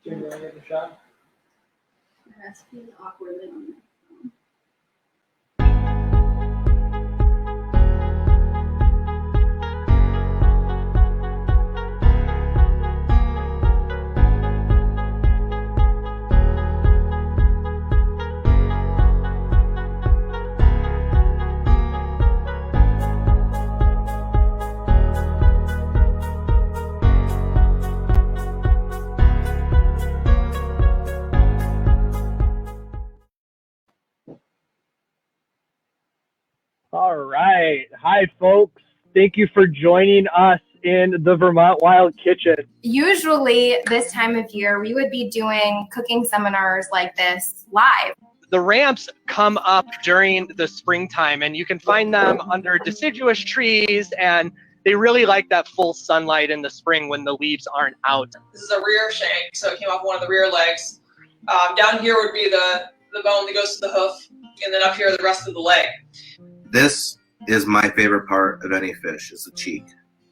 Do you want to give it a shot? It has to be awkwardly on there. All right. Hi, folks. Thank you for joining us in the Vermont Wild Kitchen. Usually this time of year, we would be doing cooking seminars like this live. The ramps come up during the springtime, and you can find them under deciduous trees, and they really like that full sunlight in the spring when the leaves aren't out. This is a rear shank, so it came off one of the rear legs. Down here would be the bone that goes to the hoof, and then up here the rest of the leg. This is my favorite part of any fish, is the cheek.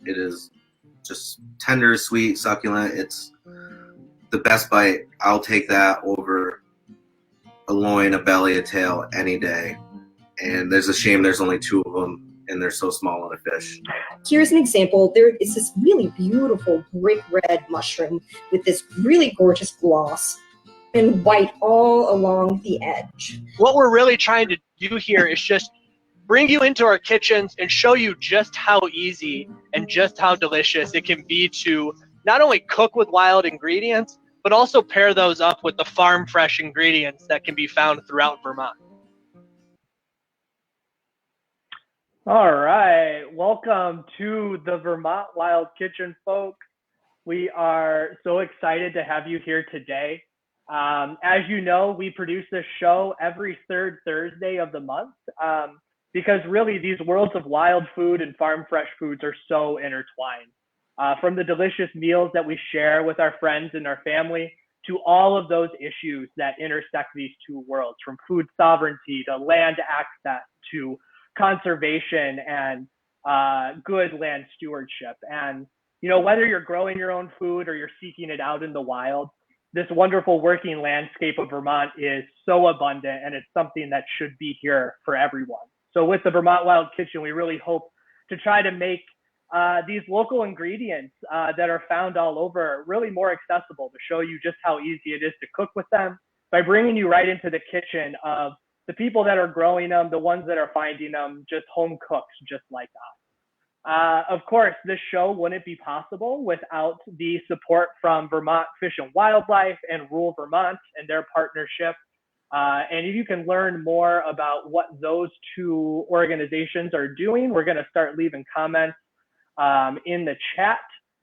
It is just tender, sweet, succulent. It's the best bite. I'll take that over a loin, a belly, a tail any day. And there's a shame there's only two of them, and they're so small on a fish. Here's an example. There is this really beautiful brick red mushroom with this really gorgeous gloss and white all along the edge. What we're really trying to do here is just bring you into our kitchens and show you just how easy and just how delicious it can be to not only cook with wild ingredients, but also pair those up with the farm fresh ingredients that can be found throughout Vermont. All right. Welcome to the Vermont Wild Kitchen, folks. We are so excited to have you here today. As you know, we produce this show every third Thursday of the month. Because really these worlds of wild food and farm fresh foods are so intertwined. From the delicious meals that we share with our friends and our family to all of those issues that intersect these two worlds, from food sovereignty to land access to conservation and good land stewardship. And, you know, whether you're growing your own food or you're seeking it out in the wild, this wonderful working landscape of Vermont is so abundant, and it's something that should be here for everyone. So with the Vermont Wild Kitchen, we really hope to try to make these local ingredients that are found all over really more accessible, to show you just how easy it is to cook with them by bringing you right into the kitchen of the people that are growing them, the ones that are finding them, just home cooks just like us. Of course, this show wouldn't be possible without the support from Vermont Fish and Wildlife and Rural Vermont and their partnership. And if you can learn more about what those two organizations are doing, we're going to start leaving comments in the chat.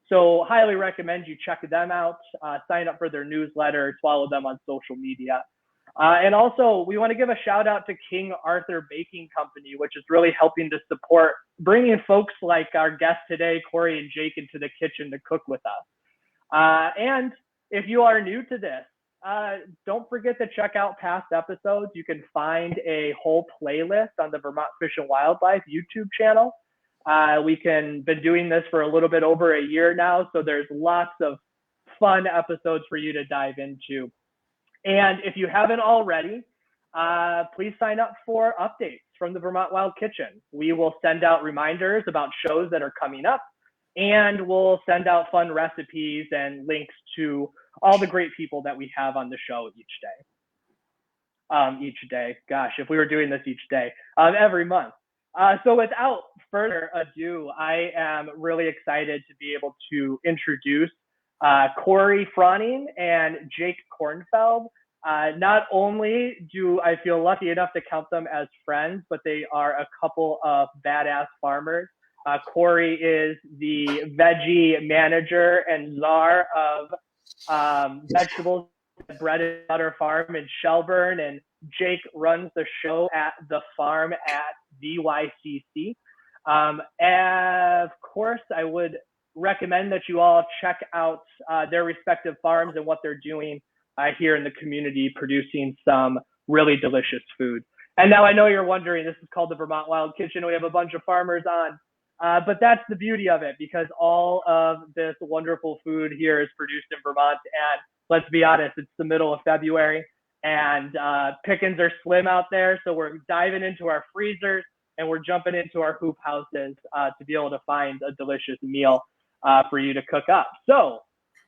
So highly recommend you check them out, sign up for their newsletter, follow them on social media. And also, we want to give a shout out to King Arthur Baking Company, which is really helping to support bringing folks like our guest today, Corey and Jake, into the kitchen to cook with us. And if you are new to this, don't forget to check out past episodes. You can find a whole playlist on the Vermont Fish and Wildlife YouTube channel. We've been doing this for a little bit over a year now, so there's lots of fun episodes for you to dive into. And if you haven't already, please sign up for updates from the Vermont Wild Kitchen. We will send out reminders about shows that are coming up, and we'll send out fun recipes and links to all the great people that we have on the show each day. Gosh, if we were doing this each day, every month. So without further ado, I am really excited to be able to introduce Corey Froning and Jake Kornfeld. Not only do I feel lucky enough to count them as friends, but they are a couple of badass farmers. Corey is the veggie manager and czar of vegetables at Bread and Butter Farm in Shelburne, and Jake runs the show at the farm at VYCC. Of course, I would recommend that you all check out their respective farms and what they're doing here in the community, producing some really delicious food. And now I know you're wondering, this is called the Vermont Wild Kitchen. We have a bunch of farmers on, but that's the beauty of it, because all of this wonderful food here is produced in Vermont, and let's be honest, it's the middle of February and pickings are slim out there. So we're diving into our freezers and we're jumping into our hoop houses to be able to find a delicious meal for you to cook up. So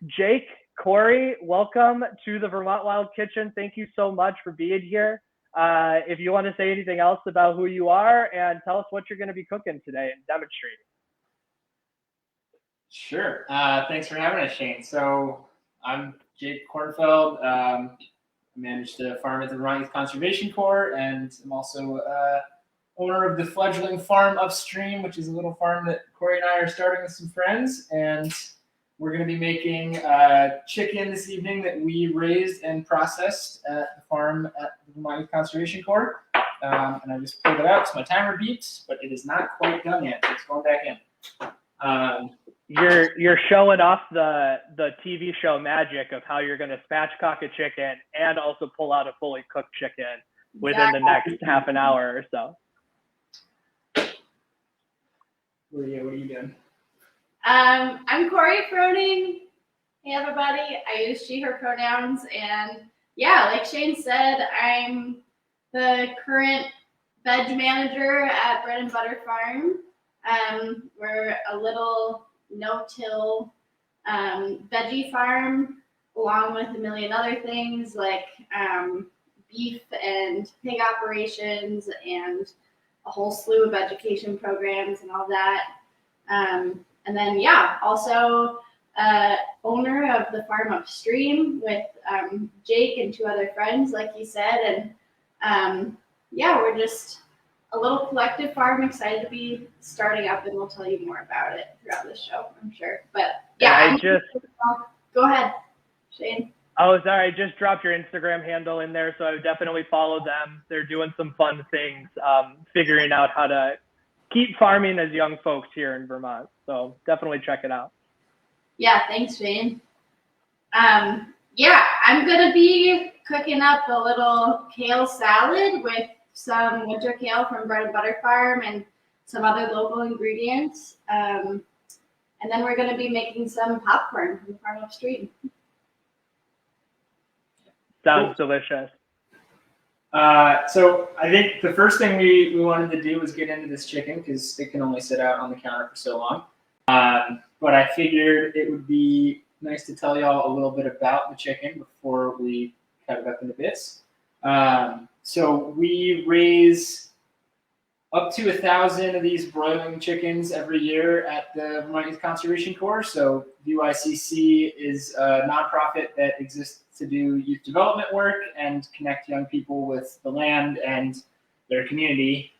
Jake, Corey, welcome to the Vermont Wild Kitchen. Thank you so much for being here. If you want to say anything else about who you are and tell us what you're going to be cooking today and demonstrating. Sure. Thanks for having us, Shane. So I'm Jake Kornfeld. I manage the farm at the Vermont Youth Conservation Corps, and I'm also owner of the fledgling Farm Upstream, which is a little farm that Corey and I are starting with some friends. And we're going to be making chicken this evening that we raised and processed at the farm at the Vermont Youth Conservation Corps. And I just pulled it out, so my timer beeps, but it is not quite done yet. So it's going back in. You're showing off the TV show magic of how you're going to spatchcock a chicken and also pull out a fully cooked chicken within the next half an hour or so. What are you doing? I'm Corey Froning. Hey everybody, I use she, her pronouns, and yeah, like Shane said, I'm the current veg manager at Bread and Butter Farm. We're a little no-till veggie farm, along with a million other things like beef and pig operations and a whole slew of education programs and all that. And then, yeah, also owner of the Farm Upstream with Jake and 2 other friends, like you said. And yeah, we're just a little collective farm, excited to be starting up, and we'll tell you more about it throughout the show, I'm sure. But yeah, go ahead, Shane. Oh, sorry, I just dropped your Instagram handle in there, so I would definitely follow them. They're doing some fun things, figuring out how to keep farming as young folks here in Vermont. So definitely check it out. Yeah, thanks, Shane. Yeah, I'm gonna be cooking up a little kale salad with some winter kale from Bread and Butter Farm and some other local ingredients. And then we're gonna be making some popcorn from Farm Upstream. Sounds delicious. So I think the first thing we wanted to do was get into this chicken because it can only sit out on the counter for so long. But I figured it would be nice to tell y'all a little bit about the chicken before we cut it up into bits. So we raise up to 1,000 of these broiling chickens every year at the Vermont Youth Conservation Corps. So VYCC is a nonprofit that exists to do youth development work and connect young people with the land and their community.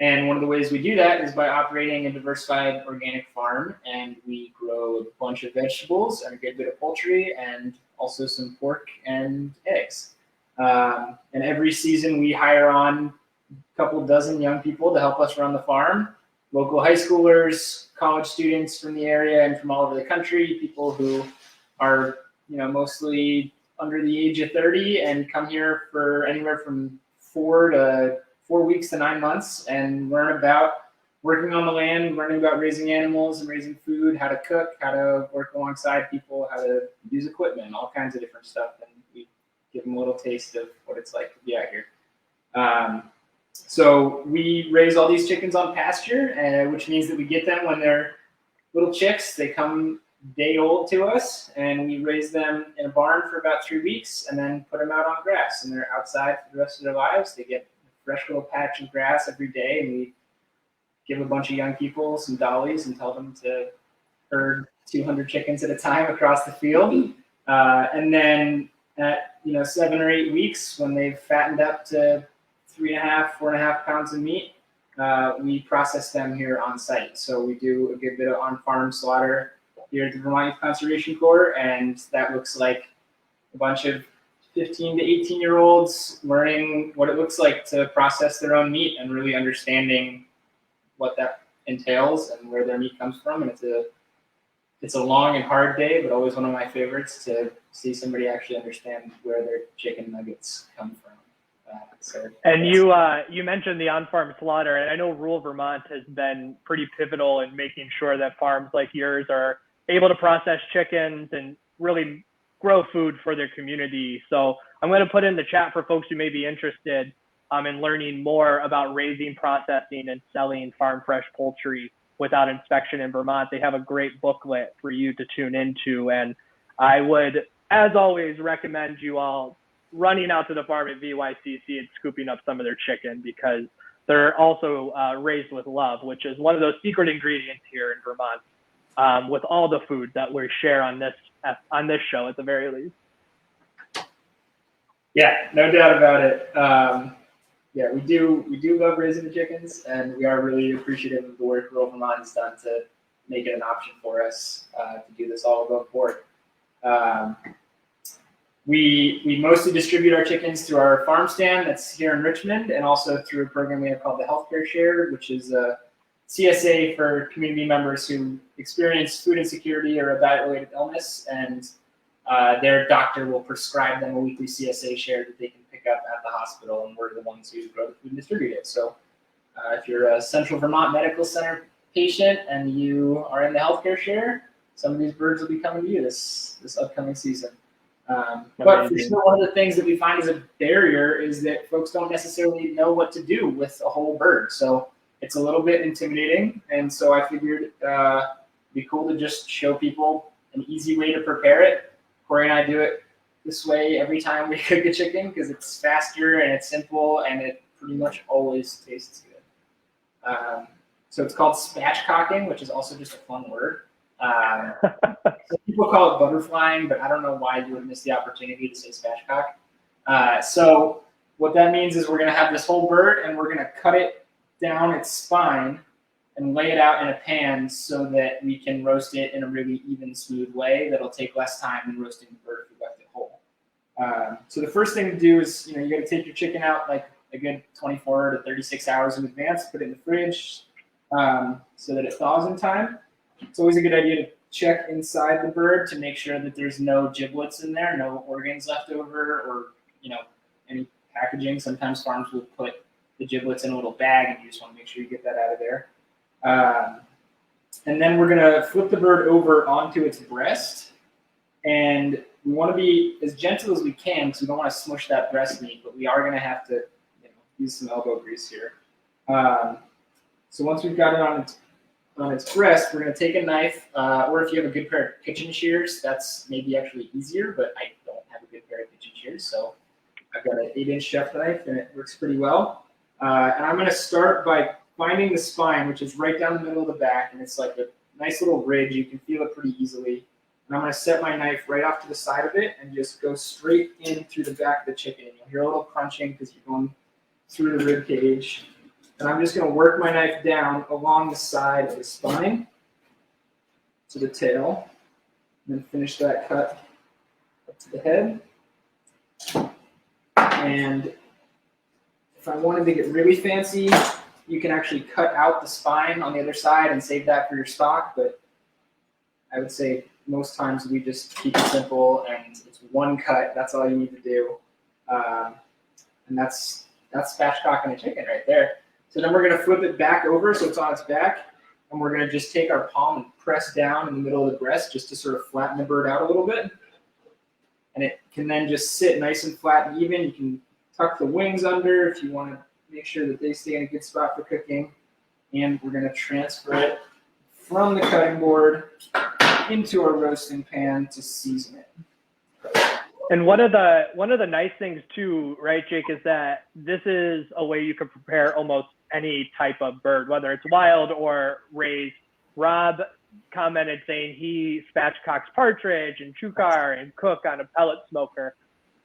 And one of the ways we do that is by operating a diversified organic farm, and we grow a bunch of vegetables and a good bit of poultry and also some pork and eggs. And every season we hire on a couple dozen young people to help us run the farm. Local high schoolers, college students from the area and from all over the country, people who are mostly under the age of 30 and come here for anywhere from 4 weeks to 9 months and learn about working on the land, learning about raising animals and raising food, how to cook, how to work alongside people, how to use equipment, all kinds of different stuff. And we give them a little taste of what it's like to be out here. So we raise all these chickens on pasture, which means that we get them when they're little chicks. They come day old to us, and we raise them in a barn for about 3 weeks and then put them out on grass, and they're outside for the rest of their lives. They get a fresh little patch of grass every day, and we give a bunch of young people some dollies and tell them to herd 200 chickens at a time across the field. And then at 7 or 8 weeks, when they've fattened up to 3.5, 4.5 pounds of meat, we process them here on site. So we do a good bit of on-farm slaughter here at the Vermont Youth Conservation Corps, and that looks like a bunch of 15 to 18-year-olds learning what it looks like to process their own meat and really understanding what that entails and where their meat comes from. And it's a long and hard day, but always one of my favorites to see somebody actually understand where their chicken nuggets come from. And you mentioned the on-farm slaughter, and I know rural Vermont has been pretty pivotal in making sure that farms like yours are able to process chickens and really grow food for their community. So I'm going to put in the chat for folks who may be interested in learning more about raising, processing, and selling farm fresh poultry without inspection in Vermont. They have a great booklet for you to tune into. And I would, as always, recommend you all running out to the farm at VYCC and scooping up some of their chicken, because they're also raised with love, which is one of those secret ingredients here in Vermont, with all the food that we share on this show at the very least. Yeah, no doubt about it. Yeah, we do love raising the chickens, and we are really appreciative of the work Rural Vermont has done to make it an option for us to do this all above board. We mostly distribute our chickens through our farm stand that's here in Richmond, and also through a program we have called the Healthcare Share, which is a CSA for community members who experience food insecurity or a diet-related illness, and their doctor will prescribe them a weekly CSA share that they can pick up at the hospital, and we're the ones who grow the food and distribute it. So if you're a Central Vermont Medical Center patient and you are in the Healthcare Share, some of these birds will be coming to you this upcoming season. But for sure, one of the things that we find as a barrier is that folks don't necessarily know what to do with a whole bird. So it's a little bit intimidating, and so I figured it'd be cool to just show people an easy way to prepare it. Corey and I do it this way every time we cook a chicken because it's faster and it's simple and it pretty much always tastes good. So it's called spatchcocking, which is also just a fun word. So people call it butterflying, but I don't know why you would miss the opportunity to say spatchcock. So what that means is we're going to have this whole bird and we're going to cut it down its spine and lay it out in a pan so that we can roast it in a really even, smooth way that'll take less time than roasting the bird if we left it whole. So the first thing to do is, you got to take your chicken out like a good 24 to 36 hours in advance, put it in the fridge so that it thaws in time. It's always a good idea to check inside the bird to make sure that there's no giblets in there, no organs left over, or any packaging. Sometimes farms will put the giblets in a little bag, and you just want to make sure you get that out of there. And then we're going to flip the bird over onto its breast, and we want to be as gentle as we can because we don't want to smush that breast meat, but we are going to have to use some elbow grease here. So once we've got it on its breast, we're going to take a knife, or if you have a good pair of kitchen shears, that's maybe actually easier, but I don't have a good pair of kitchen shears, so I've got an 8-inch chef knife, and it works pretty well. And I'm going to start by finding the spine, which is right down the middle of the back, and it's like a nice little ridge. You can feel it pretty easily. And I'm going to set my knife right off to the side of it and just go straight in through the back of the chicken. You'll hear a little crunching because you're going through the rib cage. And I'm just going to work my knife down along the side of the spine to the tail, and then finish that cut up to the head. And if I wanted to get really fancy, you can actually cut out the spine on the other side and save that for your stock, but I would say most times we just keep it simple and it's one cut. That's all you need to do. And that's spatchcocking a chicken right there. So then we're going to flip it back over so it's on its back, and we're going to just take our palm and press down in the middle of the breast just to sort of flatten the bird out a little bit. And it can then just sit nice and flat and even. You can tuck the wings under if you want to make sure that they stay in a good spot for cooking. And we're going to transfer it from the cutting board into our roasting pan to season it. And one of the nice things too, right, Jake, is that this is a way you can prepare almost any type of bird, whether it's wild or raised. Rob commented saying he spatchcocks partridge and chukar and cook on a pellet smoker.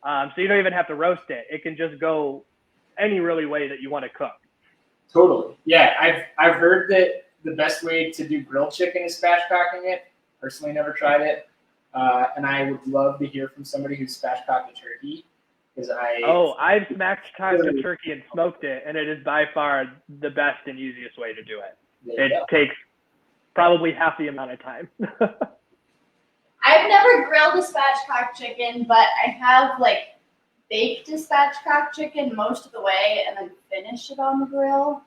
So you don't even have to roast it. It can just go any really way that you want to cook. Totally. Yeah, I've heard that the best way to do grilled chicken is spatchcocking it. Personally, never tried it. And I would love to hear from somebody who's spatchcocked a turkey. I've spatchcocked a turkey and smoked it, and it is by far the best and easiest way to do it. It takes probably half the amount of time. I've never grilled a spatchcock chicken, but I have baked a spatchcock chicken most of the way and then finished it on the grill.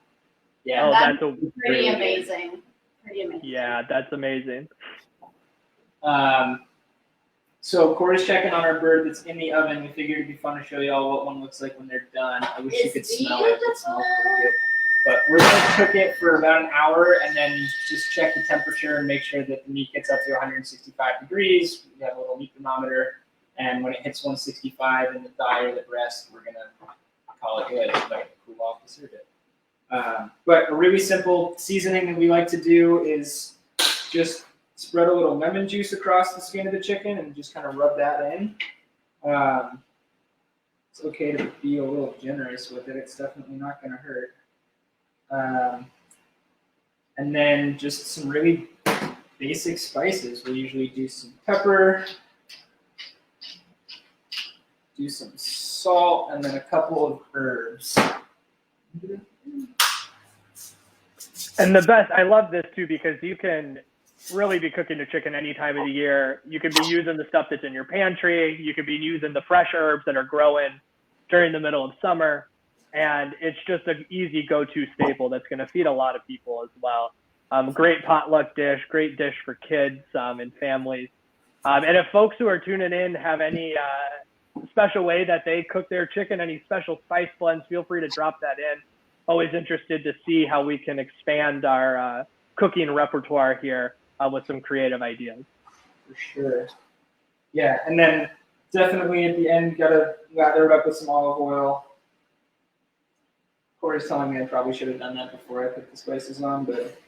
Yeah, that's pretty amazing. Pretty amazing. Yeah, that's amazing. So Corey's checking on our bird that's in the oven. We figured it'd be fun to show y'all what one looks like when they're done. I wish you could smell it. It smells really good. But we're gonna cook it for about an hour and then just check the temperature and make sure that the meat gets up to 165 degrees. We have a little meat thermometer, and when it hits 165 in the thigh or the breast, we're gonna call it good. Let it cool off to serve it. But a really simple seasoning that we like to do is just spread a little lemon juice across the skin of the chicken and just kind of rub that in. It's okay to be a little generous with it. It's definitely not going to hurt. And then just some really basic spices. We usually do some pepper, do some salt, and then a couple of herbs. And the best, I love this too, because you can really be cooking the chicken any time of the year. You could be using the stuff that's in your pantry. You could be using the fresh herbs that are growing during the middle of summer. And it's just an easy go-to staple that's going to feed a lot of people as well. Great potluck dish, great dish for kids and families. And if folks who are tuning in have any special way that they cook their chicken, any special spice blends, feel free to drop that in. Always interested to see how we can expand our cooking repertoire here with some creative ideas. For sure. Yeah, and then definitely at the end, gotta lather it up with some olive oil. Corey's telling me I probably should have done that before I put the spices on, but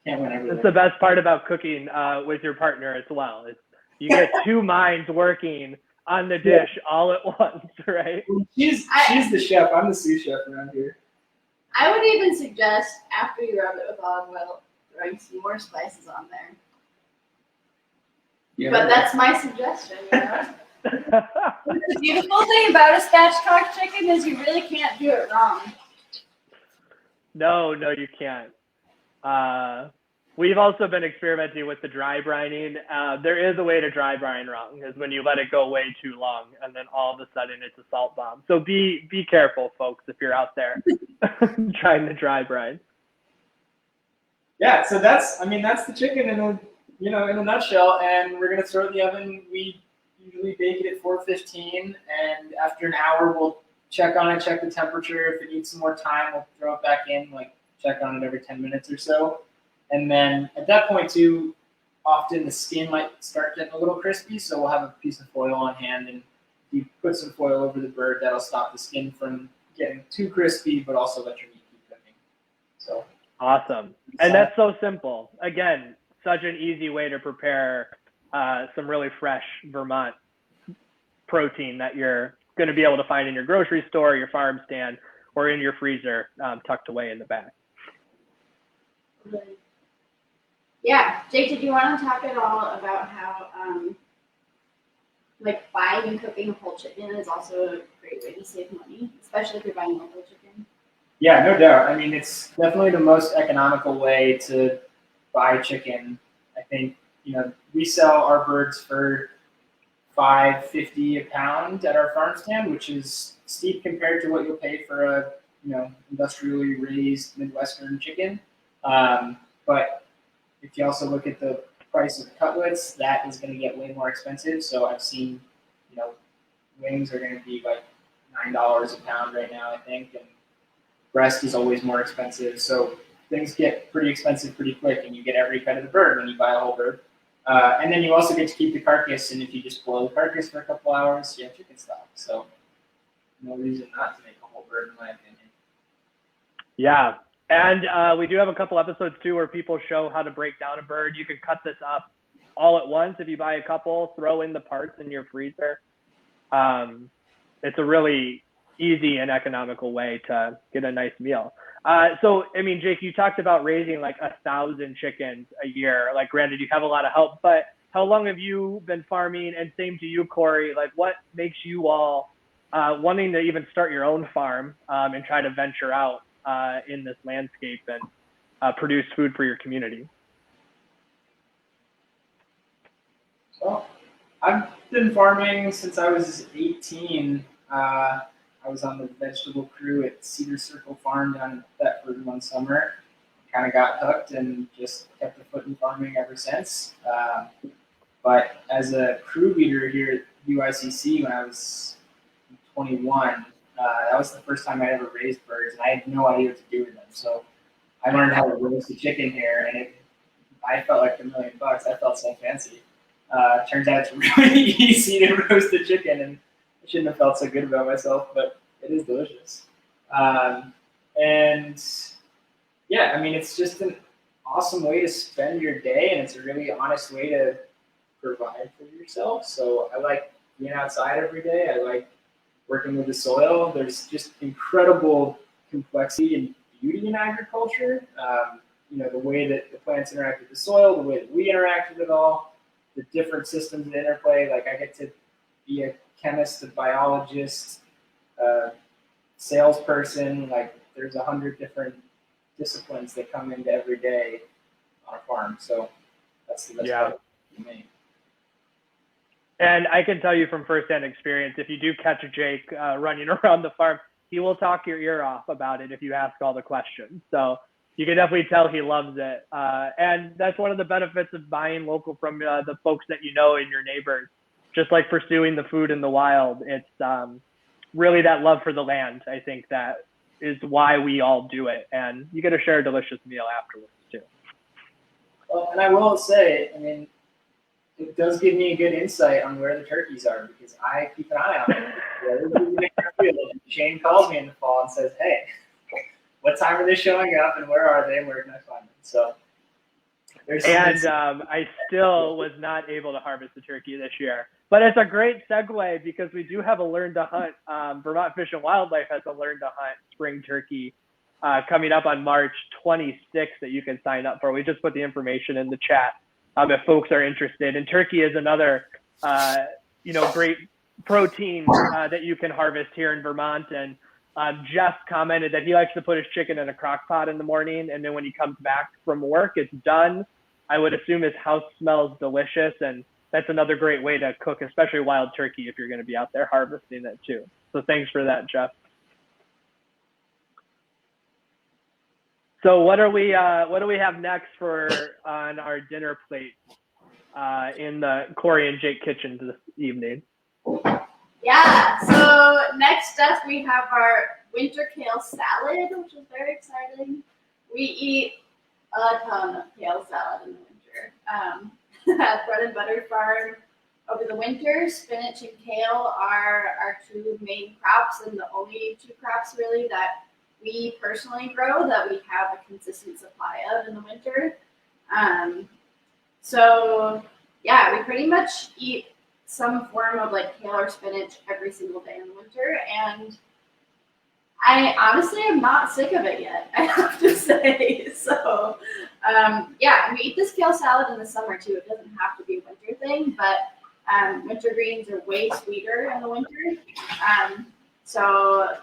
can't win everything. That's the best part about cooking with your partner as well. Is you get two minds working on the dish all at once, right? She's the chef. I'm the sous chef around here. I would even suggest after you rub it with olive oil, throwing some more spices on there. Yeah. But that's my suggestion. The beautiful thing about a spatchcock chicken is you really can't do it wrong. No, you can't. We've also been experimenting with the dry brining. There is a way to dry brine wrong, is when you let it go way too long, and then all of a sudden it's a salt bomb. So be careful, folks, if you're out there trying to dry brine. Yeah, so that's the chicken in a nutshell, and we're gonna throw it in the oven. We usually bake it at 415, and after an hour we'll check on it, check the temperature. If it needs some more time, we'll throw it back in, check on it every 10 minutes or so. And then at that point too, often the skin might start getting a little crispy, so we'll have a piece of foil on hand, and if you put some foil over the bird, that'll stop the skin from getting too crispy, but also let your meat keep cooking. So awesome. And that's so simple. Again, such an easy way to prepare some really fresh Vermont protein that you're going to be able to find in your grocery store, your farm stand, or in your freezer tucked away in the back. Yeah, Jake, did you want to talk at all about how buying and cooking a whole chicken is also a great way to save money, especially if you're buying local chicken? Yeah, no doubt. I mean, it's definitely the most economical way to buy chicken. I think we sell our birds for $5.50 a pound at our farm stand, which is steep compared to what you'll pay for a industrially raised Midwestern chicken. But if you also look at the price of cutlets, that is going to get way more expensive. So I've seen, wings are going to be like $9 a pound right now, I think, and breast is always more expensive. So things get pretty expensive pretty quick, and you get every cut of the bird when you buy a whole bird. And then you also get to keep the carcass, and if you just boil the carcass for a couple hours, you have chicken stock. So no reason not to make a whole bird, in my opinion. Yeah. And we do have a couple episodes too where people show how to break down a bird. You can cut this up all at once if you buy a couple, throw in the parts in your freezer. It's a really easy and economical way to get a nice meal. So, I mean, Jake, you talked about raising 1,000 chickens a year. Granted, you have a lot of help, but how long have you been farming? And same to you, Corey. What makes you all wanting to even start your own farm and try to venture out in this landscape and produce food for your community? Well, I've been farming since I was 18. I was on the vegetable crew at Cedar Circle Farm down in Thetford one summer. Kind of got hooked and just kept a foot in farming ever since. But as a crew leader here at UICC when I was 21, that was the first time I ever raised birds, and I had no idea what to do with them. So I learned how to roast a chicken here, and I felt like $1 million. I felt so fancy. Turns out it's really easy to roast a chicken, and I shouldn't have felt so good about myself, but it is delicious. And yeah, I mean, it's just an awesome way to spend your day, and it's a really honest way to provide for yourself. So I like being outside every day. I like working with the soil. There's just incredible complexity and beauty in agriculture. The way that the plants interact with the soil, the way that we interact with it all, the different systems that interplay. Like I get to be a chemist, a biologist, salesperson. Like there's 100 different disciplines that come into every day on a farm. So that's the best part for me. And I can tell you from firsthand experience, if you do catch Jake running around the farm, he will talk your ear off about it if you ask all the questions. So you can definitely tell he loves it. And that's one of the benefits of buying local from the folks that you know and your neighbors. Just like pursuing the food in the wild, it's really that love for the land. I think that is why we all do it. And you get to share a delicious meal afterwards too. Well, and I will say, I mean, it does give me a good insight on where the turkeys are because I keep an eye on them. Shane calls me in the fall and says, "Hey, what time are they showing up and where are they and where can I find them?" So I still was not able to harvest the turkey this year, but it's a great segue because we do have a Learn to Hunt. Vermont Fish and Wildlife has a Learn to Hunt spring turkey coming up on March 26th that you can sign up for. We just put the information in the chat. If folks are interested. And turkey is another, great protein that you can harvest here in Vermont. And Jeff commented that he likes to put his chicken in a crock pot in the morning. And then when he comes back from work, it's done. I would assume his house smells delicious. And that's another great way to cook, especially wild turkey if you're going to be out there harvesting it too. So thanks for that, Jeff. So what do we have next on our dinner plate in the Corey and Jake kitchen this evening? Yeah, so next up we have our winter kale salad, which is very exciting. We eat a ton of kale salad in the winter. At Bread and Butter Farm over the winter, spinach and kale are our two main crops and the only two crops really that we personally grow that we have a consistent supply of in the winter. So yeah, we pretty much eat some form of like kale or spinach every single day in the winter. And I honestly am not sick of it yet, I have to say. So yeah, we eat this kale salad in the summer too. It doesn't have to be a winter thing, but winter greens are way sweeter in the winter. So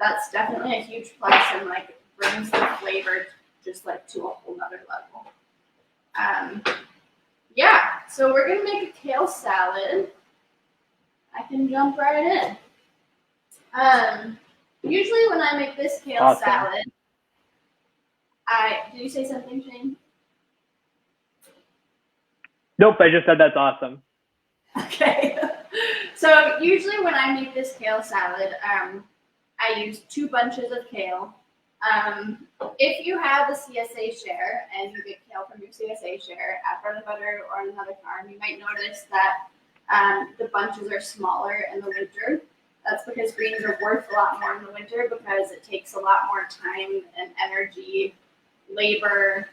that's definitely a huge plus and like brings the flavor just like to a whole nother level. Yeah, so we're gonna make a kale salad. I can jump right in. Usually when I make this kale salad, did you say something, Shane? Nope, I just said that's awesome. Okay. So usually when I make this kale salad, I use 2 bunches of kale. If you have a CSA share and you get kale from your CSA share at Bread and Butter or another farm, you might notice that the bunches are smaller in the winter. That's because greens are worth a lot more in the winter because it takes a lot more time and energy, labor,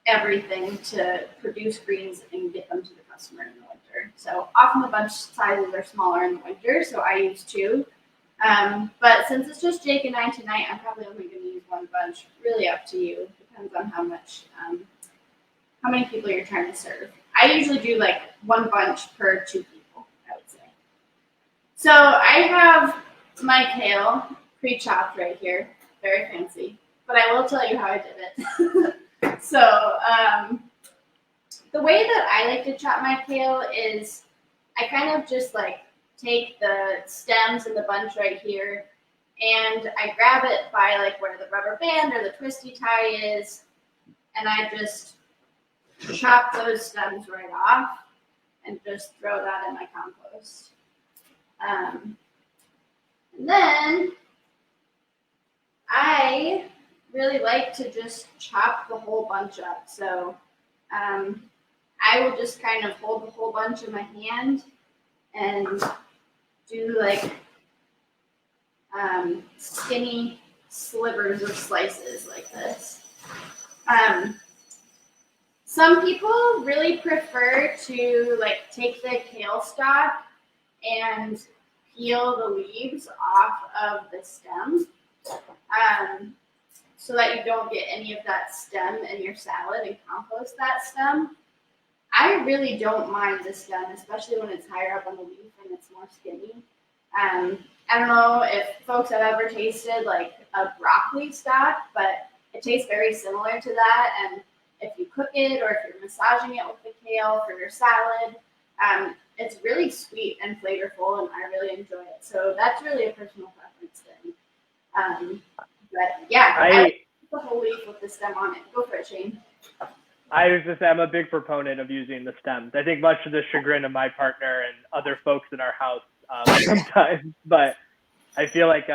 everything to produce greens and get them to the customer in the winter. So often the bunch sizes are smaller in the winter, so I use 2. But since it's just Jake and I tonight, I'm probably only going to use 1 bunch. Really up to you. Depends on how many people you're trying to serve. I usually do like 1 bunch per 2 people, I would say. So I have my kale pre-chopped right here. Very fancy. But I will tell you how I did it. So the way that I like to chop my kale is I kind of just like take the stems and the bunch right here and I grab it by like where the rubber band or the twisty tie is and I just chop those stems right off. and just throw that in my compost. And then I really like to just chop the whole bunch up. So I will just kind of hold the whole bunch in my hand and do like skinny slivers of slices like this. Some people really prefer to like take the kale stalk and peel the leaves off of the stem, so that you don't get any of that stem in your salad and compost that stem. I really don't mind the stem, especially when it's higher up on the leaf and it's more skinny. I don't know if folks have ever tasted like a broccoli stalk, but it tastes very similar to that. And if you cook it or if you're massaging it with the kale for your salad, it's really sweet and flavorful, and I really enjoy it. So that's really a personal preference thing. But yeah, I like the whole leaf with the stem on it. Go for it, Shane. I was just, I'm a big proponent of using the stems. I think much to the chagrin of my partner and other folks in our house sometimes, but I feel like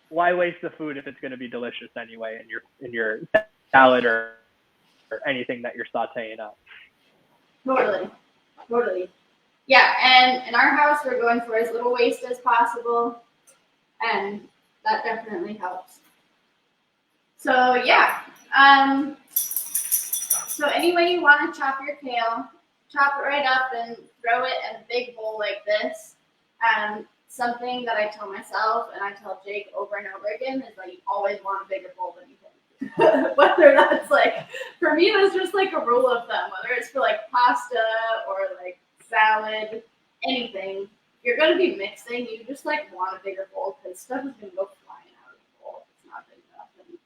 why waste the food if it's going to be delicious anyway in your salad or anything that you're sauteing up. Totally. Yeah, and in our house we're going for as little waste as possible, and that definitely helps. So yeah, so any way you want to chop your kale, chop it right up and throw it in a big bowl like this. Something that I tell myself and I tell Jake over and over again is that you always want a bigger bowl than you think. Whether that's like, for me, that's just like a rule of thumb. Whether it's for like pasta or like salad, anything, you're going to be mixing. You just like want a bigger bowl because stuff is going to go flying out of the bowl if it's not big enough. And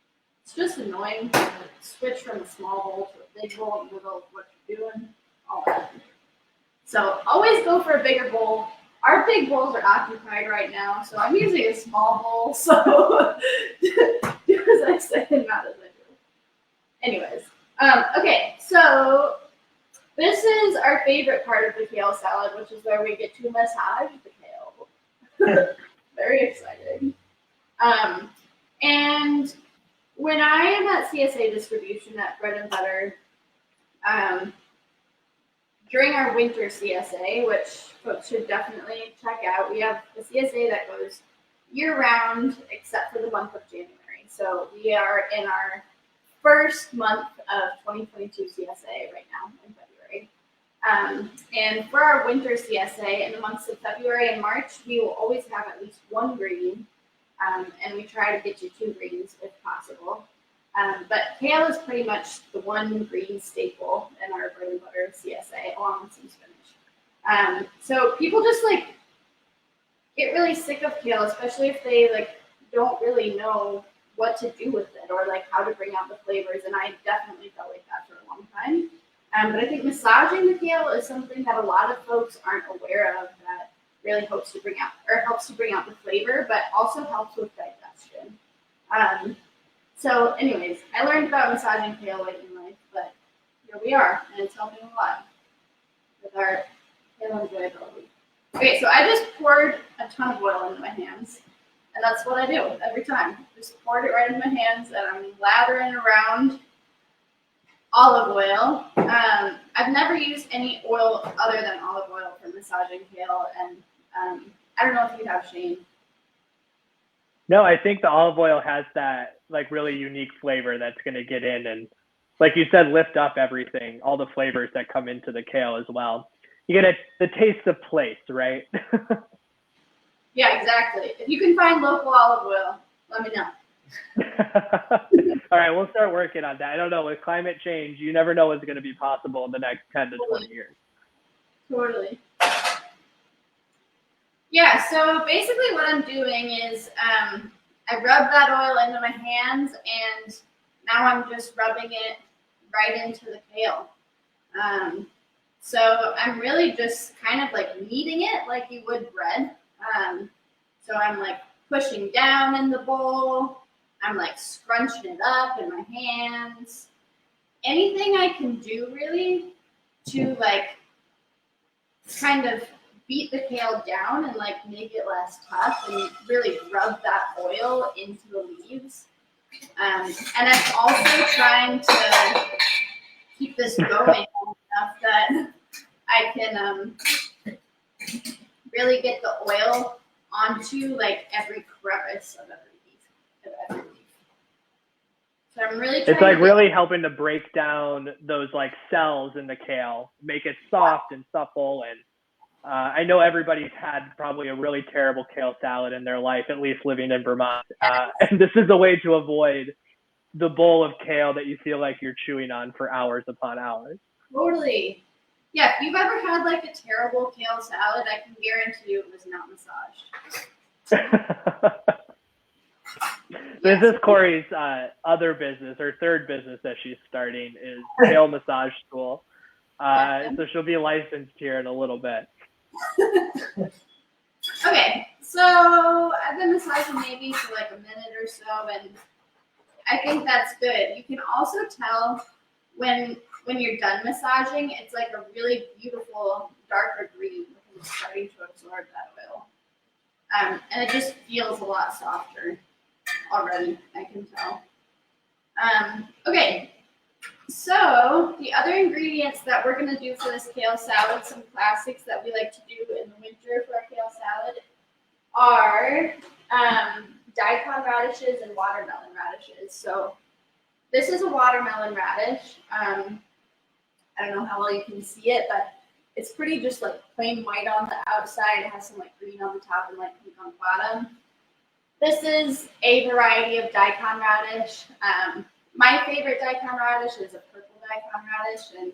it's just annoying to switch from a small bowl to a big bowl in the middle of what you're doing. All that. So always go for a bigger bowl. Our big bowls are occupied right now, so I'm using a small bowl, so do as I say and not as I do. Anyways, okay, so this is our favorite part of the kale salad, which is where we get to massage the kale. Very exciting. And when I am at CSA distribution at Bread and Butter, during our winter CSA, which folks should definitely check out, we have a CSA that goes year-round except for the month of January. So we are in our first month of 2022 CSA right now in February. And for our winter CSA in the months of February and March, we will always have at least one green, and we try to get you 2 greens if possible. But kale is pretty much the one green staple in our bread and butter CSA, along with some spinach. So people just like get really sick of kale, especially if they like don't really know what to do with it or like how to bring out the flavors. And I definitely felt like that for a long time. But I think massaging the kale is something that a lot of folks aren't aware of that really helps to bring out the flavor, but also helps with digestion. So anyways, I learned about massaging kale late in life, but here we are, and it's helping a lot with our kale enjoyability. Okay, so I just poured a ton of oil into my hands, and that's what I do every time. Just poured it right into my hands, and I'm lathering around olive oil. I've never used any oil other than olive oil for massaging kale, and I don't know if you have, Shane. No, I think the olive oil has that like really unique flavor that's going to get in and, like you said, lift up everything, all the flavors that come into the kale as well. You get the taste of place, right? Yeah, exactly. If you can find local olive oil, let me know. All right, we'll start working on that. I don't know, with climate change, you never know what's going to be possible in the next 10 to 20 years. Totally. Yeah, so basically what I'm doing is I rub that oil into my hands, and now I'm just rubbing it right into the kale. So I'm really just kind of like kneading it like you would bread. So I'm like pushing down in the bowl. I'm like scrunching it up in my hands. Anything I can do really to like kind of beat the kale down and like make it less tough and really rub that oil into the leaves. And I'm also trying to keep this going enough that I can really get the oil onto like every crevice of every leaf. So I'm really trying It's like to really helping to break down those like cells in the kale, make it soft and supple. And I know everybody's had probably a really terrible kale salad in their life, at least living in Vermont. And this is a way to avoid the bowl of kale that you feel like you're chewing on for hours upon hours. Totally. Yeah, if you've ever had like a terrible kale salad, I can guarantee you it was not massaged. This is Corey's other business, or third business that she's starting, is kale massage school. So she'll be licensed here in a little bit. Okay, so I've been massaging maybe for like a minute or so, and I think that's good. You can also tell when you're done massaging, it's like a really beautiful darker green because it's starting to absorb that oil. And it just feels a lot softer already, I can tell. Okay, so the other ingredients that we're going to do for this kale salad, some classics that we like to do in the winter for our kale salad, are daikon radishes and watermelon radishes. So this is a watermelon radish. I don't know how well you can see it, but it's pretty just like plain white on the outside. It has some like green on the top and like pink on the bottom. This is a variety of daikon radish. My favorite daikon radish is a purple daikon radish, and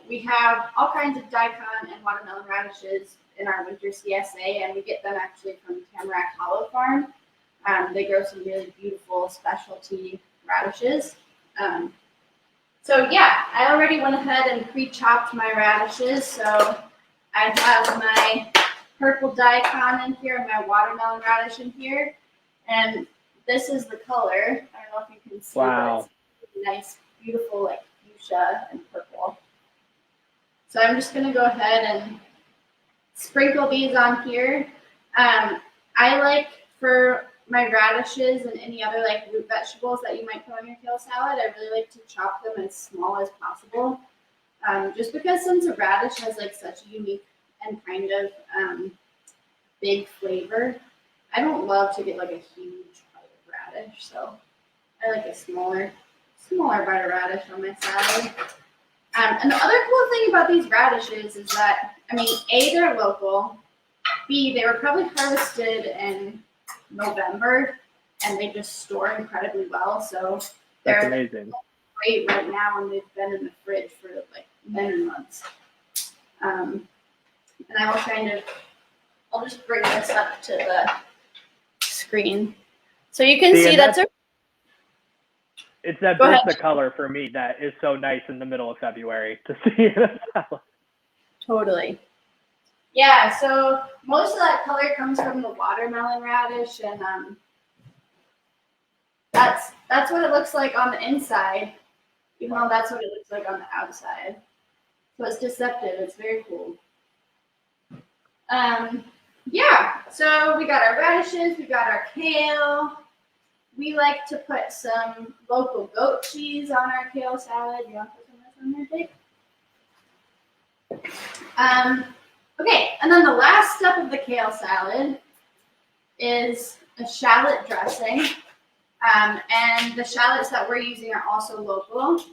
we have all kinds of daikon and watermelon radishes in our winter CSA, and we get them actually from Tamarack Hollow Farm. They grow some really beautiful specialty radishes. So yeah, I already went ahead and pre-chopped my radishes. So I have my purple daikon in here and my watermelon radish in here. And this is the color. I don't know if you can see, Wow. but it's really nice, beautiful, like fuchsia and purple. So I'm just gonna go ahead and sprinkle these on here. I like, for my radishes and any other like root vegetables that you might put on your kale salad, I really like to chop them as small as possible. Just because since a radish has like such a unique and kind of big flavor, I don't love to get like a huge bite of radish, so I like a smaller bite of radish on my salad. And the other cool thing about these radishes is that, I mean, A, they're local. B, they were probably harvested in November, and they just store incredibly well. So That's they're amazing. great right now, and they've been in the fridge for like many months. And I will I'll just bring this up to the screen. So you can see that's a... It's that Go burst ahead. of color for me that is so nice in the middle of February to see in a salad. Totally. Yeah, so most of that color comes from the watermelon radish, and that's what it looks like on the inside, even though that's what it looks like on the outside. So it's deceptive. It's very cool. Yeah, so we got our radishes, we got our kale. We like to put some local goat cheese on our kale salad. You want to put some of this on there, Jake? Okay, and then the last step of the kale salad is a shallot dressing. And the shallots that we're using are also local.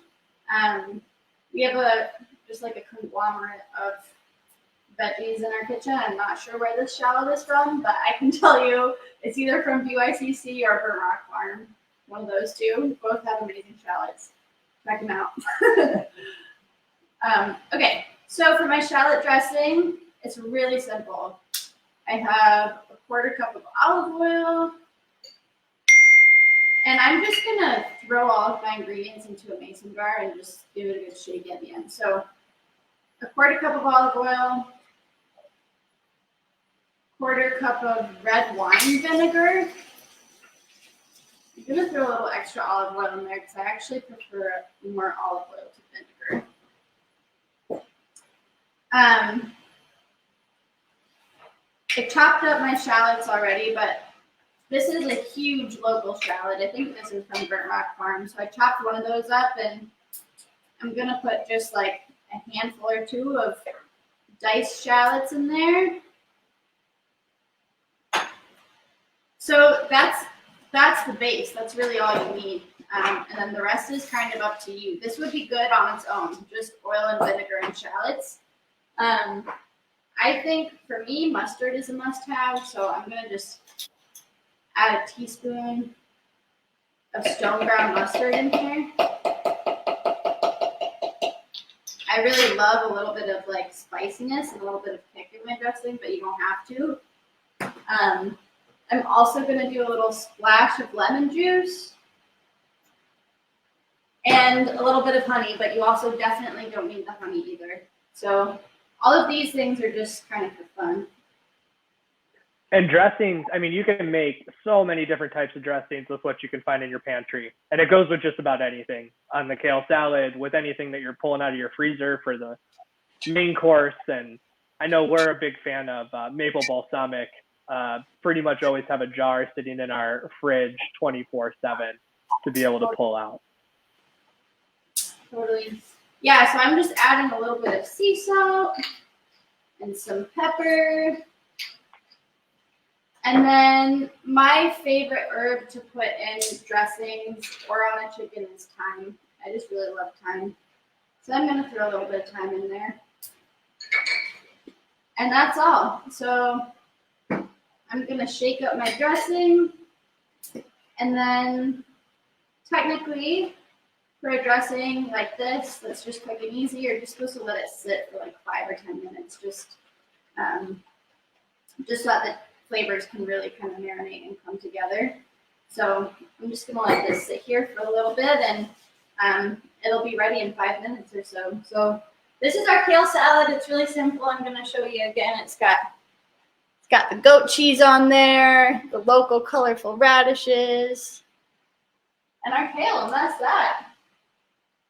We have just like a conglomerate of veggies in our kitchen. I'm not sure where this shallot is from, but I can tell you it's either from BYCC or Vermont Farm. One of those two. Both have amazing shallots. Check them out. Okay, so for my shallot dressing, it's really simple. I have a quarter cup of olive oil, and I'm just gonna throw all of my ingredients into a mason jar and just give it a good shake at the end. So a quarter cup of olive oil, quarter cup of red wine vinegar. I'm gonna throw a little extra olive oil in there because I actually prefer more olive oil to vinegar. I chopped up my shallots already, but this is a huge local shallot. I think this is from Vermont Farm. So I chopped one of those up, and I'm gonna put just like a handful or two of diced shallots in there. So that's the base. That's really all you need. And then the rest is kind of up to you. This would be good on its own, just oil and vinegar and shallots. I think for me, mustard is a must-have, so I'm gonna just add a teaspoon of stone ground mustard in here. I really love a little bit of like spiciness and a little bit of kick in my dressing, but you don't have to. I'm also gonna do a little splash of lemon juice and a little bit of honey, but you also definitely don't need the honey either. So all of these things are just kind of for fun. And dressings, I mean, you can make so many different types of dressings with what you can find in your pantry. And it goes with just about anything. On the kale salad, with anything that you're pulling out of your freezer for the main course. And I know we're a big fan of maple balsamic. Pretty much always have a jar sitting in our fridge 24/7 to be able to pull out. Totally. Yeah, so I'm just adding a little bit of sea salt and some pepper. And then my favorite herb to put in dressings or on a chicken is thyme. I just really love thyme. So I'm going to throw a little bit of thyme in there. And that's all. So I'm going to shake up my dressing. And then technically, for a dressing like this, that's just quick and easy, you're just supposed to let it sit for like 5 or 10 minutes, just so that the flavors can really kind of marinate and come together. So I'm just gonna let this sit here for a little bit, and it'll be ready in 5 minutes or so. So this is our kale salad. It's really simple. I'm gonna show you again. It's got the goat cheese on there, the local colorful radishes, and our kale, and that's that.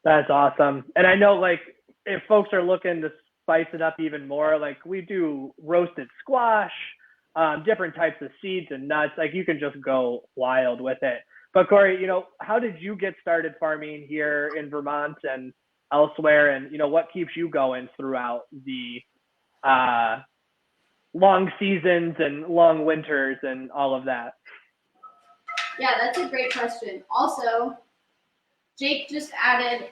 That's awesome. And I know, like, if folks are looking to spice it up even more, like we do roasted squash, different types of seeds and nuts. Like, you can just go wild with it. But Corey, you know, how did you get started farming here in Vermont and elsewhere? And, you know, what keeps you going throughout the long seasons and long winters and all of that? Yeah, that's a great question. Also, Jake just added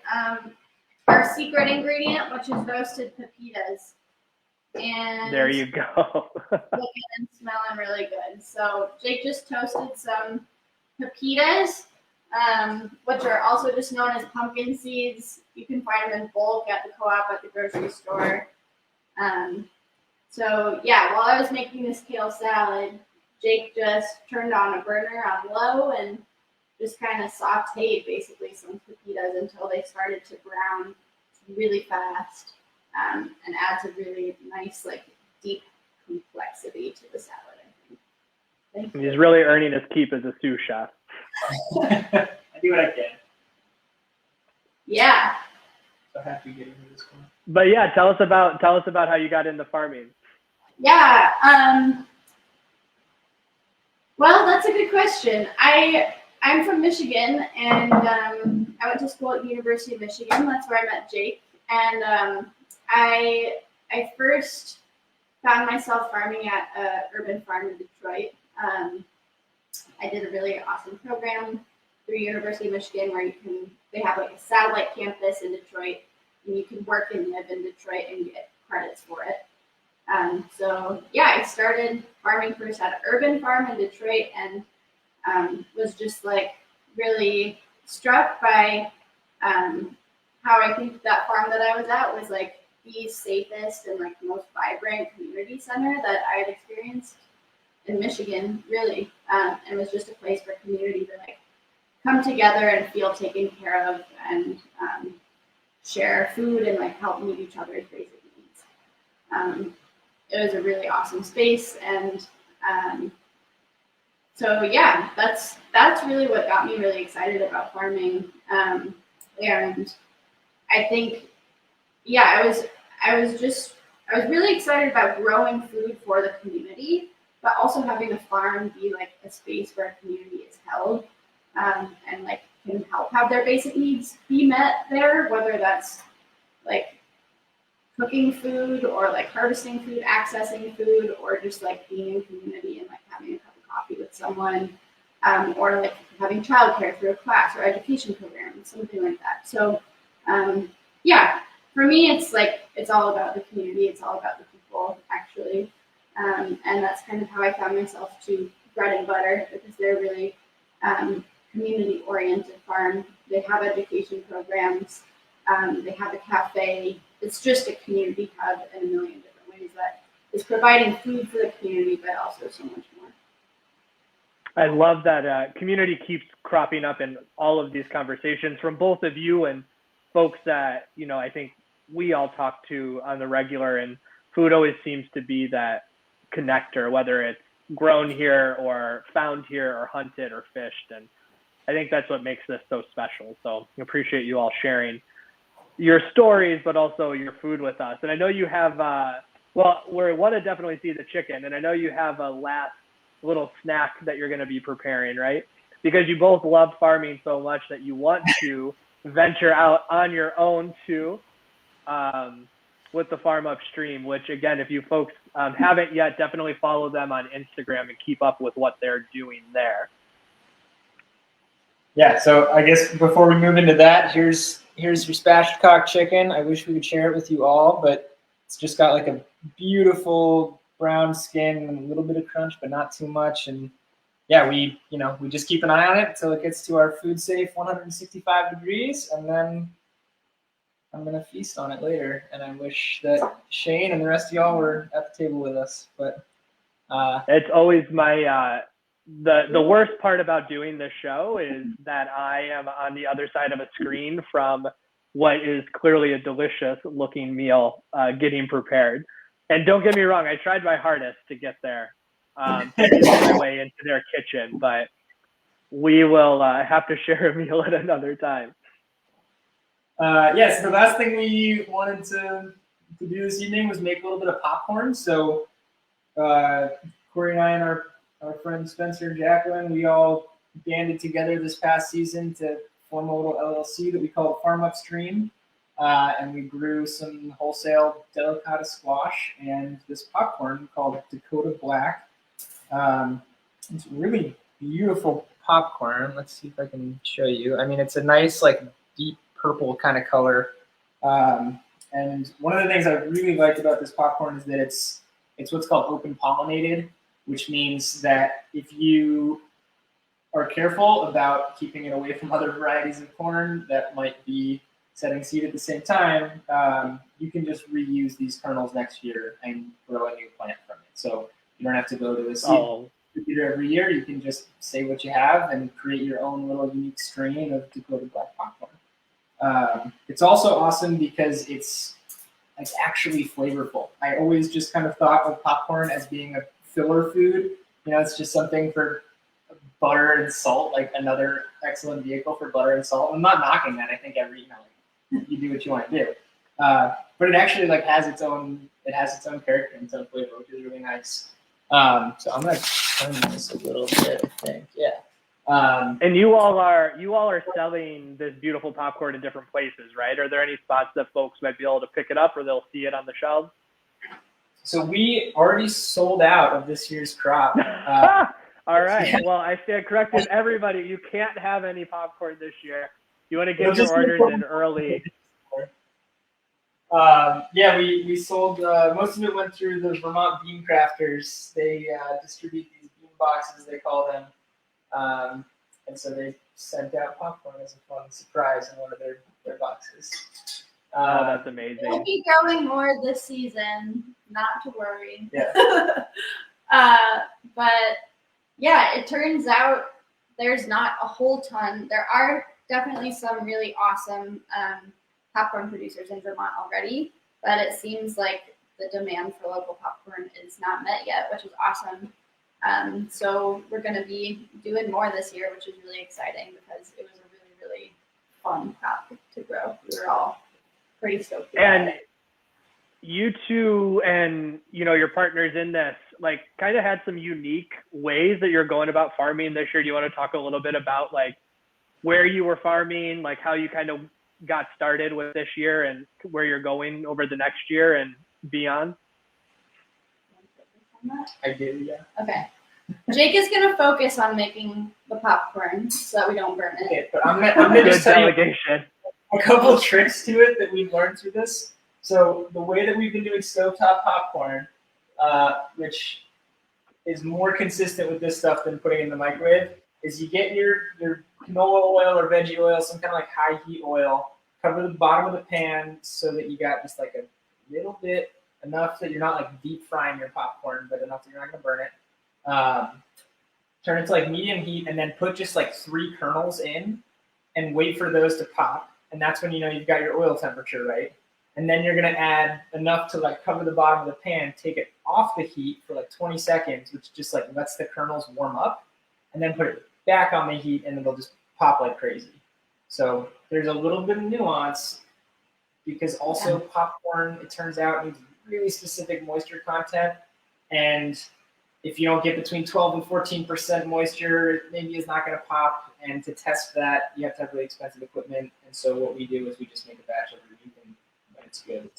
our secret ingredient, which is roasted pepitas. And there you go. looking and smelling really good. So Jake just toasted some pepitas, which are also just known as pumpkin seeds. You can find them in bulk at the co-op, at the grocery store. So yeah, while I was making this kale salad, Jake just turned on a burner on low and just kind of sauteed basically some pepitas until they started to brown really fast, and adds a really nice, like, deep complexity to the salad, I think. Thank you. He's really earning his keep as a sous chef. I do what I can. Yeah. So happy getting to this one. But yeah, tell us about how you got into farming. Yeah. Well, that's a good question. I'm from Michigan, and I went to school at the University of Michigan. That's where I met Jake. And I first found myself farming at an urban farm in Detroit. I did a really awesome program through University of Michigan where they have like a satellite campus in Detroit, and you can work and live in Detroit and get credits for it. So yeah, I started farming first at an urban farm in Detroit, and was just like really struck by how I think that farm that I was at was like the safest and like most vibrant community center that I had experienced in Michigan, really. And it was just a place for community to like come together and feel taken care of and share food and like help meet each other's basic needs. It was a really awesome space, and so yeah, that's really what got me really excited about farming. And I think, yeah, I I was really excited about growing food for the community, but also having the farm be like a space where a community is held, and like can help have their basic needs be met there, whether that's like cooking food or like harvesting food, accessing food, or just like being in community and like having a cup of coffee with someone, or like having childcare through a class or education program, something like that. So yeah, for me, it's like, it's all about the community. It's all about the people, actually. And that's kind of how I found myself to Bread and Butter, because they're really community-oriented farm. They have education programs. They have a cafe. It's just a community hub in a million different ways that is providing food for the community, but also so much more. I love that community keeps cropping up in all of these conversations from both of you and folks that, you know, I think we all talk to on the regular, and food always seems to be that connector, whether it's grown here or found here or hunted or fished. And I think that's what makes this so special. So I appreciate you all sharing your stories, but also your food with us. And I know you have, well, we want to definitely see the chicken, and I know you have a last little snack that you're going to be preparing, right? Because you both love farming so much that you want to venture out on your own too, with the Farm Upstream, which again, if you folks haven't yet, definitely follow them on Instagram and keep up with what they're doing there. Yeah, so I guess before we move into that, here's your spatchcock chicken. I wish we could share it with you all, but it's just got like a beautiful brown skin and a little bit of crunch, but not too much. And yeah, we just keep an eye on it until it gets to our food safe 165 degrees, and then I'm gonna feast on it later. And I wish that Shane and the rest of y'all were at the table with us. But it's always my the worst part about doing this show is that I am on the other side of a screen from what is clearly a delicious looking meal getting prepared. And don't get me wrong, I tried my hardest to get there, to make my way into their kitchen, but we will have to share a meal at another time. Yes, the last thing we wanted to do this evening was make a little bit of popcorn. So Corey and I and our friends Spencer and Jacqueline, we all banded together this past season to form a little LLC that we call Farm Upstream. And we grew some wholesale delicata squash and this popcorn called Dakota Black. It's really beautiful popcorn. Let's see if I can show you. I mean, it's a nice, like, deep purple kind of color. And one of the things I really liked about this popcorn is that it's what's called open pollinated, which means that if you are careful about keeping it away from other varieties of corn that might be setting seed at the same time, you can just reuse these kernels next year and grow a new plant from it. So you don't have to go to the seed distributor every year. You can just say what you have and create your own little unique strain of Dakota Black popcorn. It's also awesome because it's like actually flavorful. I always just kind of thought of popcorn as being a filler food. You know, it's just something for butter and salt, like another excellent vehicle for butter and salt. I'm not knocking that. I think you do what you want to do. But it actually like has its own character and its own flavor, which is really nice. So I'm gonna turn this a little bit, I think. Yeah. And you all are selling this beautiful popcorn in different places, right? Are there any spots that folks might be able to pick it up or they'll see it on the shelves? So we already sold out of this year's crop. All right. Well, I stand corrected. Everybody, you can't have any popcorn this year. You want to get your orders in early. Yeah, we sold, most of it went through the Vermont Bean Crafters. They distribute these bean boxes, they call them. And so they sent out popcorn as a fun surprise in one of their boxes. Oh, that's amazing. We'll be growing more this season, not to worry. Yeah. But yeah, it turns out there's not a whole ton. There are definitely some really awesome popcorn producers in Vermont already, but it seems like the demand for local popcorn is not met yet, which is awesome. So we're going to be doing more this year, which is really exciting because it was a really, really fun crop to grow. We were all pretty stoked about it. you two and your partners in this like kind of had some unique ways that you're going about farming this year. Do you want to talk a little bit about like where you were farming, like how you kind of got started with this year and where you're going over the next year and beyond? I do, yeah. Okay. Jake is gonna focus on making the popcorn so that we don't burn it. Okay, but I'm gonna Good just tell you delegation. a couple tricks to it that we've learned through this. So the way that we've been doing stovetop popcorn, which is more consistent with this stuff than putting it in the microwave, is you get your canola oil or veggie oil, some kind of like high heat oil, cover the bottom of the pan so that you got just like a little bit, enough that you're not like deep frying your popcorn, but enough that you're not gonna burn it. Turn it to like medium heat and then put just like 3 kernels in and wait for those to pop. And that's when you've got your oil temperature right. And then you're gonna add enough to like cover the bottom of the pan, take it off the heat for like 20 seconds, which just like lets the kernels warm up, and then put it back on the heat and it'll just pop like crazy. So there's a little bit of nuance because also popcorn, it turns out, needs really specific moisture content. And if you don't get between 12 and 14% moisture, it maybe is not going to pop. And to test that, you have to have really expensive equipment. And so what we do is we just make a batch every week, and when it's good.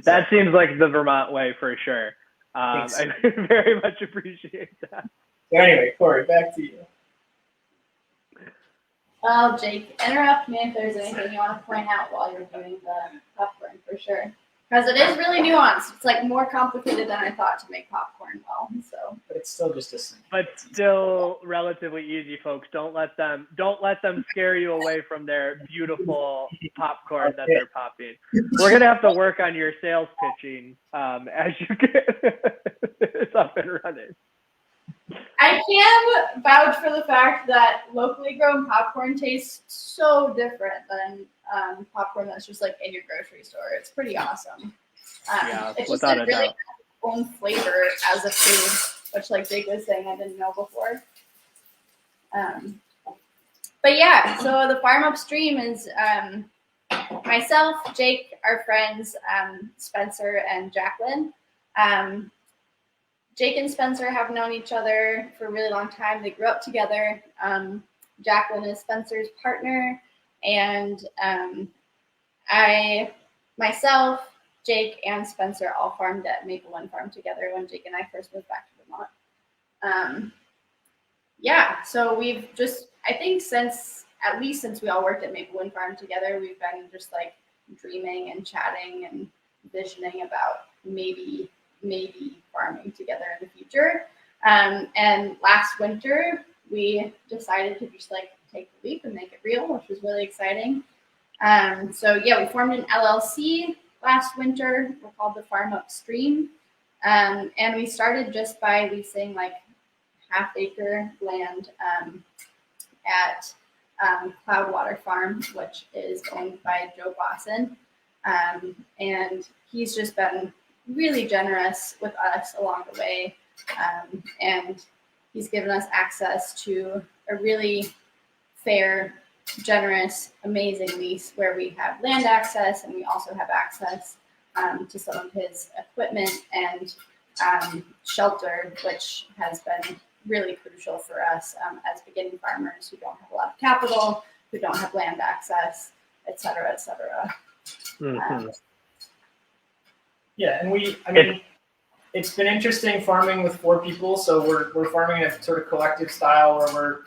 That seems like the Vermont way for sure. I very much appreciate that. So anyway, Corey, back to you. Well, Jake, interrupt me if there's anything you want to point out while you're doing the popcorn for sure. Because it is really nuanced. It's like more complicated than I thought to make popcorn well. So, but it's still just a snack. But still relatively easy, folks. Don't let them scare you away from their beautiful popcorn that they're popping. We're gonna have to work on your sales pitching as you get it's up and running. I can vouch for the fact that locally grown popcorn tastes so different than popcorn that's just like in your grocery store. It's pretty awesome. It's just like really has its own flavor as a food, which like Jake was saying I didn't know before. But yeah, so the Farm Upstream is myself, Jake, our friends Spencer and Jacqueline. Jake and Spencer have known each other for a really long time. They grew up together. Jacqueline is Spencer's partner, and myself, Jake, and Spencer all farmed at Maple Wind Farm together when Jake and I first moved back to Vermont. So we've just, I think since we all worked at Maple Wind Farm together, we've been just like dreaming and chatting and visioning about maybe farming together in the future. And last winter, we decided to just like take the leap and make it real, which was really exciting. We formed an LLC last winter. We're called the Farm Upstream. And we started just by leasing like half-acre land at Cloudwater Farm, which is owned by Joe Bosson. And he's just been really generous with us along the way. And he's given us access to a really fair, generous, amazing lease where we have land access and we also have access to some of his equipment and shelter, which has been really crucial for us as beginning farmers who don't have a lot of capital, who don't have land access, et cetera, et cetera. Mm-hmm. And it's been interesting farming with 4 people. So we're farming in a sort of collective style where we're,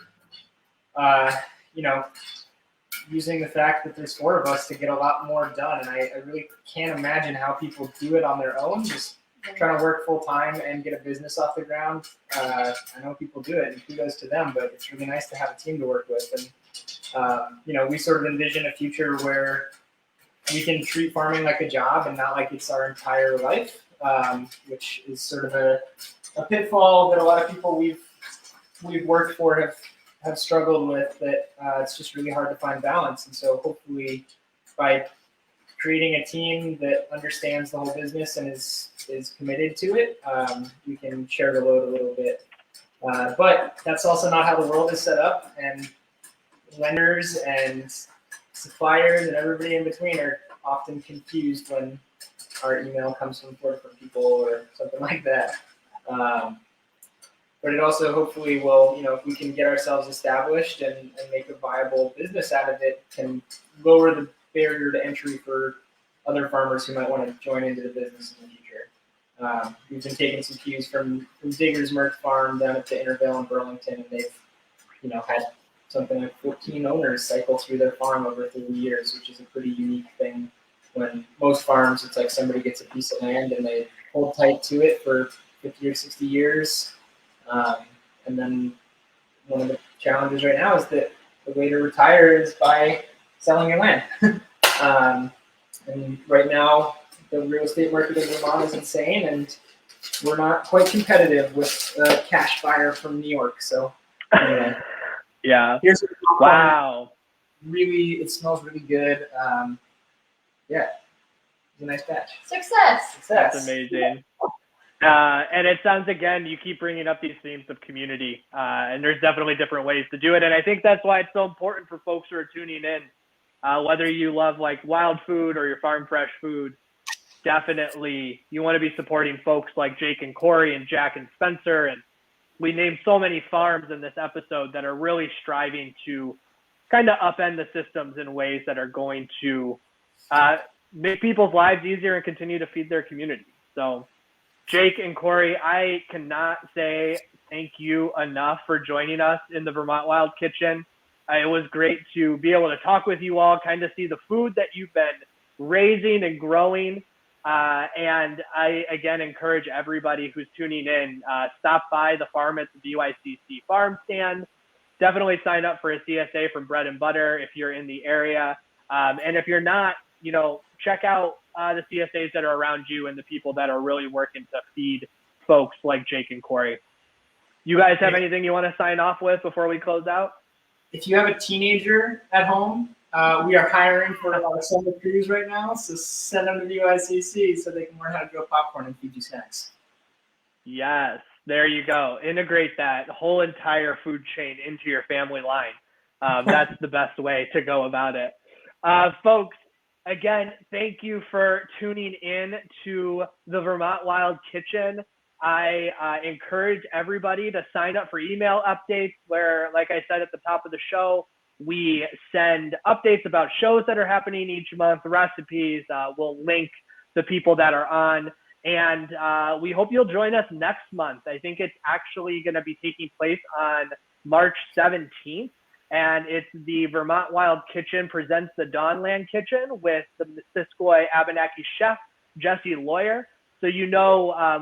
using the fact that there's 4 of us to get a lot more done. And I really can't imagine how people do it on their own, just trying to work full time and get a business off the ground. I know people do it, and kudos to them, but it's really nice to have a team to work with. And, we sort of envision a future where we can treat farming like a job and not like it's our entire life, which is sort of a pitfall that a lot of people we've worked for have struggled with, that it's just really hard to find balance. And so hopefully by creating a team that understands the whole business and is committed to it, we can share the load a little bit. But that's also not how the world is set up, and lenders and suppliers and everybody in between are often confused when our email comes from 4 different people or something like that. But it also hopefully will, if we can get ourselves established and make a viable business out of it, can lower the barrier to entry for other farmers who might want to join into the business in the future. We've been taking some cues from Digger's Merck Farm down at the Intervale in Burlington, and they've, had something like 14 owners cycle through their farm over 3 years, which is a pretty unique thing. When most farms, it's like somebody gets a piece of land and they hold tight to it for 50 or 60 years. And then one of the challenges right now is that the way to retire is by selling your land. And right now, the real estate market in Vermont is insane, and we're not quite competitive with a cash buyer from New York. So, anyway. Yeah. Here's wow. Really, it smells really good. Yeah, it's a nice batch. Success. That's amazing. And it sounds, again, you keep bringing up these themes of community, and there's definitely different ways to do it. And I think that's why it's so important for folks who are tuning in, whether you love like wild food or your farm fresh food, definitely you want to be supporting folks like Jake and Corey and Jack and Spencer. And we named so many farms in this episode that are really striving to kind of upend the systems in ways that are going to make people's lives easier and continue to feed their community. So Jake and Corey, I cannot say thank you enough for joining us in the Vermont Wild Kitchen. It was great to be able to talk with you all, kind of see the food that you've been raising and growing. And I, again, encourage everybody who's tuning in, stop by the farm at the VYCC farm stand. Definitely sign up for a CSA from Bread and Butter if you're in the area. And if you're not, check out the CSAs that are around you and the people that are really working to feed folks like Jake and Corey. You guys have anything you want to sign off with before we close out? If you have a teenager at home, we are hiring for a lot of summer crews right now, so send them to VYCC so they can learn how to grow popcorn and feed you snacks. Yes, there you go. Integrate that whole entire food chain into your family line. That's the best way to go about it. Folks, again, thank you for tuning in to the Vermont Wild Kitchen. I encourage everybody to sign up for email updates where, like I said at the top of the show, we send updates about shows that are happening each month, recipes. We'll link the people that are on. And we hope you'll join us next month. I think it's actually going to be taking place on March 17th. And it's the Vermont Wild Kitchen presents the Dawnland Kitchen with the Missisquoi Abenaki chef, Jesse Lawyer. So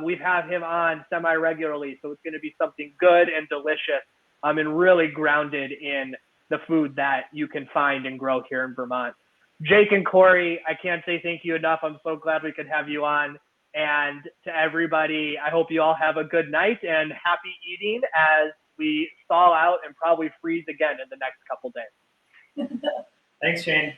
we have him on semi-regularly. So it's going to be something good and delicious and really grounded in the food that you can find and grow here in Vermont. Jake and Corey, I can't say thank you enough. I'm so glad we could have you on. And to everybody, I hope you all have a good night and happy eating as we thaw out and probably freeze again in the next couple days. Thanks, Shane.